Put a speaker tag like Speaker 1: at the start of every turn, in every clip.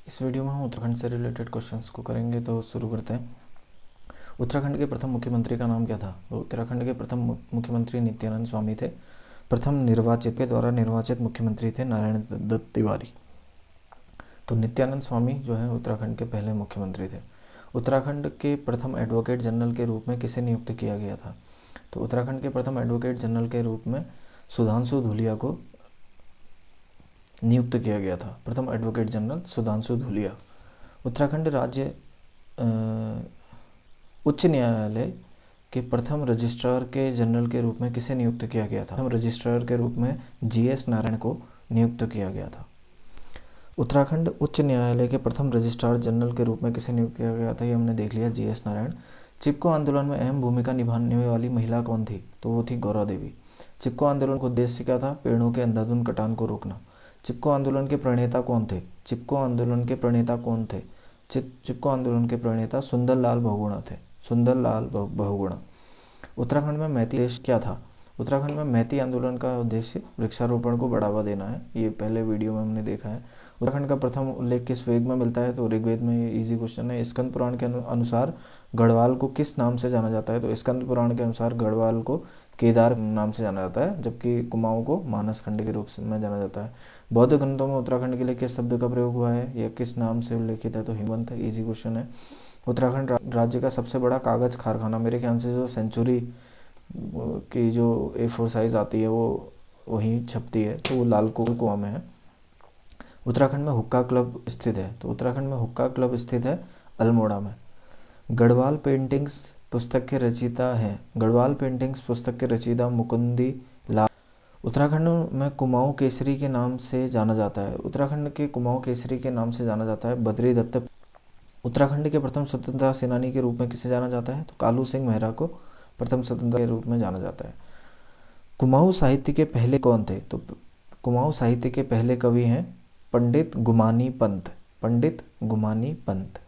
Speaker 1: इस वीडियो में हम उत्तराखंड से रिलेटेड क्वेश्चंस को करेंगे, तो शुरू करते हैं। उत्तराखंड के प्रथम मुख्यमंत्री का नाम क्या था? तो उत्तराखंड के प्रथम मुख्यमंत्री नित्यानंद स्वामी थे। प्रथम निर्वाचित के द्वारा निर्वाचित मुख्यमंत्री थे नारायण दत्त तिवारी। तो नित्यानंद स्वामी जो है उत्तराखंड के पहले मुख्यमंत्री थे। उत्तराखंड के प्रथम एडवोकेट जनरल के रूप में किसे नियुक्त किया गया था? तो उत्तराखंड के प्रथम एडवोकेट जनरल के रूप में सुधांशु धूलिया को नियुक्त किया गया था। प्रथम एडवोकेट जनरल सुधांशु धूलिया। उत्तराखंड राज्य उच्च न्यायालय के प्रथम रजिस्ट्रार के जनरल के रूप में किसे नियुक्त किया गया था? प्रथम रजिस्ट्रार के रूप में जीएस नारायण को नियुक्त किया गया था। उत्तराखंड उच्च न्यायालय के प्रथम रजिस्ट्रार जनरल के रूप में किसे नियुक्त किया गया था? ये हमने देख लिया, जीएस नारायण। चिपको आंदोलन में अहम भूमिका निभाने वाली महिला कौन थी? तो वो थी गौरा देवी। चिपको आंदोलन का उद्देश्य क्या था? पेड़ों के अंधाधुंध कटान को रोकना। चिपको आंदोलन के प्रणेता कौन थे? चिपको आंदोलन के प्रणेता कौन थे? चिपको आंदोलन के प्रणेता सुंदरलाल बहुगुणा थे। सुंदरलाल बहुगुणा। उत्तराखंड में मैती देश क्या था? उत्तराखंड में मैती आंदोलन का उद्देश्य वृक्षारोपण को बढ़ावा देना है। ये पहले वीडियो में हमने देखा है। उत्तराखंड का प्रथम उल्लेख किस वेद में मिलता है? तो ऋग्वेद में। ये इजी क्वेश्चन है। स्कंद पुराण के अनुसार गढ़वाल को किस नाम से जाना जाता है? तो स्कंद पुराण के अनुसार गढ़वाल को केदार नाम से जाना जाता है, जबकि कुमाऊं को मानस खंड के रूप में जाना जाता है। बौद्ध ग्रंथों में उत्तराखंड के लिए किस शब्द का प्रयोग हुआ है? यह किस नाम से उल्लेखित है? तो हिमवंत। इजी क्वेश्चन है। उत्तराखंड राज्य का सबसे बड़ा कागज कारखाना, मेरे ख्याल से जो सेंचुरी की जो A4 साइज आती है वो वहीं छपती है, तो वो लाल कुआं में है। उत्तराखंड में हुक्का क्लब स्थित है? तो उत्तराखंड में हुक्का क्लब स्थित है अल्मोड़ा में। गढ़वाल पेंटिंग्स पुस्तक के रचयिता हैं? गढ़वाल पेंटिंग्स पुस्तक के रचयिता मुकुंदी लाल। उत्तराखंड में कुमाऊं केसरी के नाम से जाना जाता है? उत्तराखंड के कुमाऊं केसरी के नाम से जाना जाता है बद्री दत्त। उत्तराखंड के प्रथम स्वतंत्रता सेनानी के रूप में किसे जाना जाता है? तो कालू सिंह मेहरा को प्रथम स्वतंत्रता के रूप में जाना जाता है। कुमाऊं साहित्य के पहले कौन थे? तो कुमाऊं साहित्य के पहले कवि हैं पंडित गुमानी पंत। पंडित गुमानी पंत।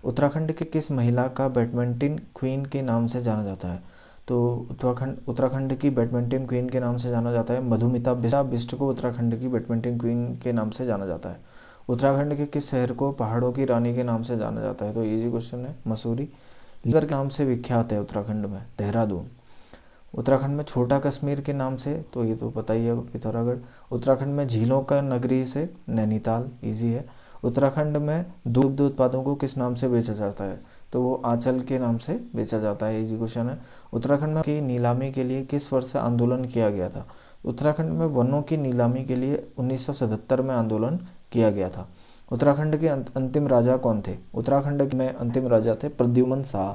Speaker 1: उत्तराखंड के किस महिला का बैडमिंटन क्वीन के नाम से जाना जाता है? तो उत्तराखंड की बैडमिंटन क्वीन के नाम से जाना जाता है मधुमिता बिष्ट को उत्तराखंड की बैडमिंटन क्वीन के नाम से जाना जाता है। उत्तराखंड के किस शहर को पहाड़ों की रानी के नाम से जाना जाता है? तो इजी क्वेश्चन है, मसूरी। लीवर के नाम से विख्यात है उत्तराखंड में? देहरादून। उत्तराखंड में छोटा कश्मीर के नाम से, तो ये तो पता ही है, पिथौरागढ़। उत्तराखंड में झीलों का नगरी से नैनीताल। इजी है। उत्तराखंड में दुग्ध उत्पादों को किस नाम से बेचा जाता है? तो वो आंचल के नाम से बेचा जाता है। इजी क्वेश्चन है। उत्तराखंड में की नीलामी के लिए किस वर्ष आंदोलन किया गया था? उत्तराखंड में वनों की नीलामी के लिए 1977 में आंदोलन किया गया था। उत्तराखंड के अंतिम राजा कौन थे? उत्तराखंड में अंतिम राजा थे प्रद्युमन शाह।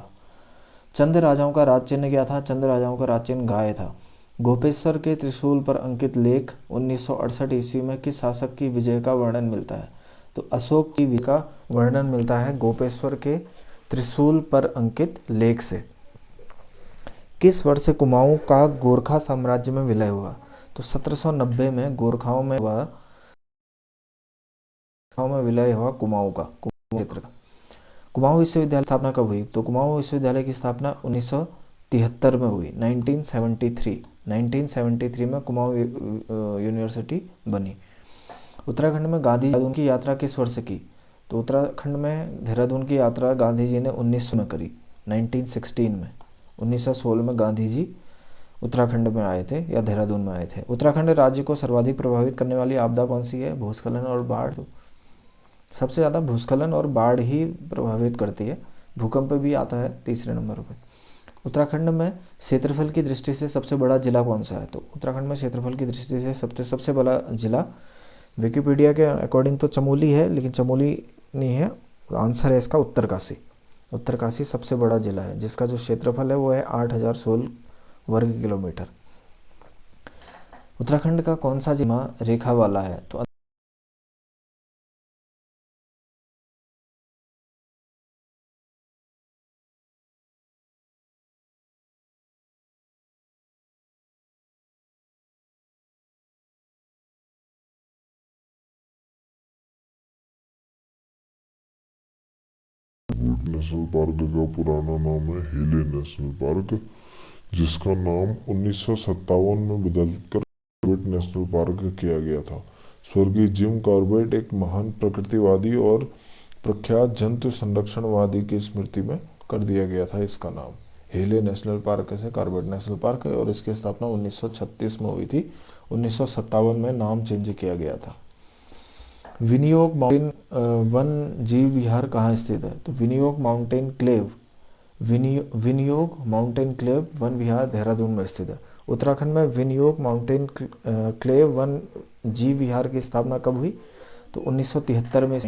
Speaker 1: चंद राजाओं का राज चिन्ह क्या था? चंद राजाओं का राज चिन्ह गाय था। गोपेश्वर के त्रिशूल पर अंकित लेख 1968 ईस्वी में किस शासक की विजय का वर्णन मिलता है? तो अशोक की विजय का वर्णन मिलता है गोपेश्वर के त्रिशूल पर अंकित लेख से। किस वर्ष कुमाऊं का गोरखा साम्राज्य में विलय हुआ? तो 1790 में गोरखाओं में विलय हुआ कुमाऊं क्षेत्र का। कुमाऊं विश्वविद्यालय की स्थापना कब हुई? तो कुमाऊं विश्वविद्यालय की स्थापना 1973 में हुई। 1973 में कुमाऊं यूनिवर्सिटी बनी। उत्तराखंड में गांधी जी की यात्रा किस वर्ष की? तो उत्तराखंड में देहरादून की यात्रा गांधी जी ने 1900 में करी। 1916 में 1916 में गांधी जी उत्तराखंड में आए थे या देहरादून में आए थे। उत्तराखंड राज्य को सर्वाधिक प्रभावित करने वाली आपदा कौन सी है? भूस्खलन और बाढ़। सबसे ज़्यादा भूस्खलन और बाढ़ ही प्रभावित करती है। भूकंप भी आता है तीसरे नंबर पर। उत्तराखंड में क्षेत्रफल की दृष्टि से सबसे बड़ा जिला कौन सा है? तो उत्तराखंड में क्षेत्रफल की दृष्टि से सबसे बड़ा जिला विकिपीडिया के अकॉर्डिंग तो चमोली है, लेकिन चमोली नहीं है। आंसर है इसका उत्तरकाशी। उत्तरकाशी सबसे बड़ा जिला है, जिसका जो क्षेत्रफल है वो है 8016 वर्ग किलोमीटर। उत्तराखंड का कौन सा जिला रेखा वाला है? तो
Speaker 2: नेशनल पार्क का पुराना नाम है हिले नेशनल पार्क, जिसका नाम 1957 में बदलकर नेशनल पार्क किया गया था। स्वर्गीय जिम कॉर्बेट एक महान प्रकृतिवादी और प्रख्यात जंतु संरक्षणवादी की स्मृति में कर दिया गया था इसका नाम। हेले नेशनल पार्क से कॉर्बेट नेशनल पार्क है और इसकी स्थापना 1936 में हुई थी। 1957 में नाम चेंज किया गया था। विनियोग माउंटेन वन जीव विहार कहाँ स्थित है? तो विनियोग माउंटेन क्लेव वन विहार देहरादून में स्थित है। उत्तराखंड में विनियोग माउंटेन क्लेव वन जीव विहार की स्थापना कब हुई? तो 1973 में